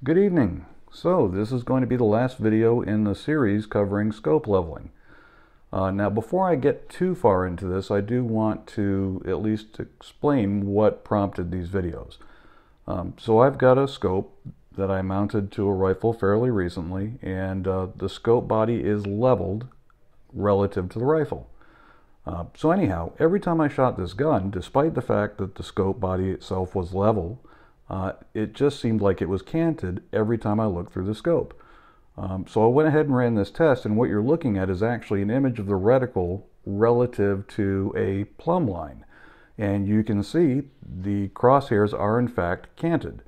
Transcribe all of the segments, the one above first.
Good evening. So this is going to be the last video in the series covering scope leveling. Now before I get too far into this, I do want to at least explain what prompted these videos. So I've got a scope that I mounted to a rifle fairly recently, and the scope body is leveled relative to the rifle. So anyhow, every time I shot this gun, despite the fact that the scope body itself was level, it just seemed like it was canted every time I looked through the scope. So I went ahead and ran this test, and what you're looking at is actually an image of the reticle relative to a plumb line. And you can see the crosshairs are in fact canted.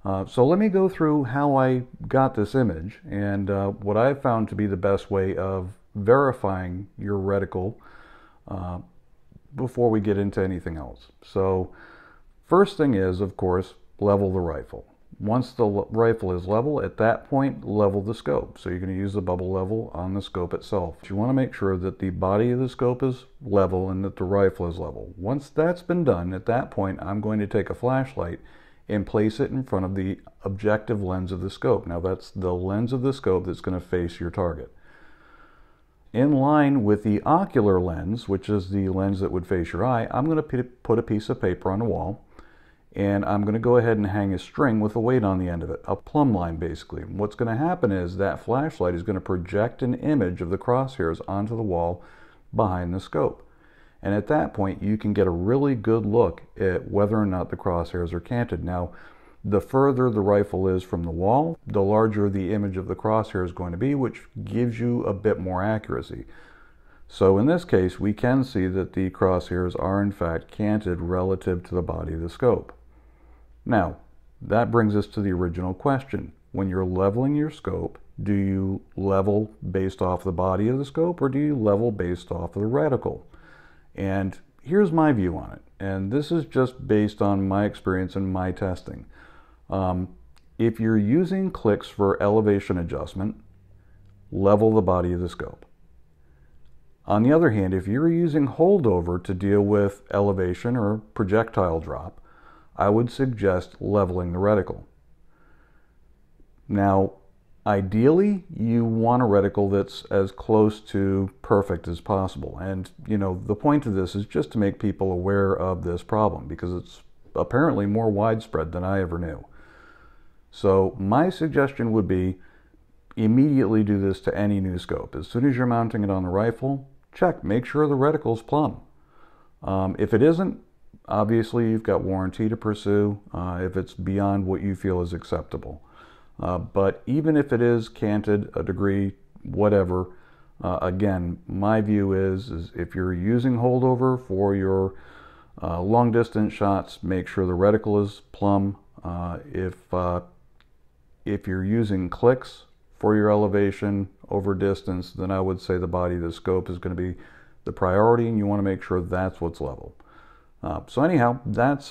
So let me go through how I got this image and what I've found to be the best way of verifying your reticle before we get into anything else. So first thing is, of course, level the rifle. Once the rifle is level, at that point, level the scope. So you're going to use the bubble level on the scope itself. You want to make sure that the body of the scope is level and that the rifle is level. Once that's been done, at that point, I'm going to take a flashlight and place it in front of the objective lens of the scope. Now that's the lens of the scope that's going to face your target. In line with the ocular lens, which is the lens that would face your eye, I'm going to put a piece of paper on the wall, and I'm going to go ahead and hang a string with a weight on the end of it, a plumb line basically. And what's going to happen is that flashlight is going to project an image of the crosshairs onto the wall behind the scope. And at that point, you can get a really good look at whether or not the crosshairs are canted. Now, the further the rifle is from the wall, the larger the image of the crosshair is going to be, which gives you a bit more accuracy. So in this case, we can see that the crosshairs are in fact canted relative to the body of the scope. Now, that brings us to the original question. When you're leveling your scope, do you level based off the body of the scope, or do you level based off of the reticle? And here's my view on it. And this is just based on my experience and my testing. If you're using clicks for elevation adjustment, level the body of the scope. On the other hand, if you're using holdover to deal with elevation or projectile drop, I would suggest leveling the reticle. Now, ideally, you want a reticle that's as close to perfect as possible. And, you know, the point of this is just to make people aware of this problem, because it's apparently more widespread than I ever knew. So my suggestion would be immediately do this to any new scope. As soon as you're mounting it on the rifle, check, make sure the reticle's plumb. If it isn't, obviously you've got warranty to pursue if it's beyond what you feel is acceptable. But even if it is canted a degree, whatever, again, my view is if you're using holdover for your long distance shots, make sure the reticle is plumb. If you're using clicks for your elevation over distance, then I would say the body of the scope is going to be the priority, and you want to make sure that's what's level. So anyhow, that's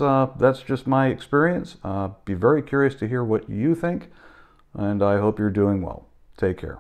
just my experience. Be very curious to hear what you think, and I hope you're doing well. Take care.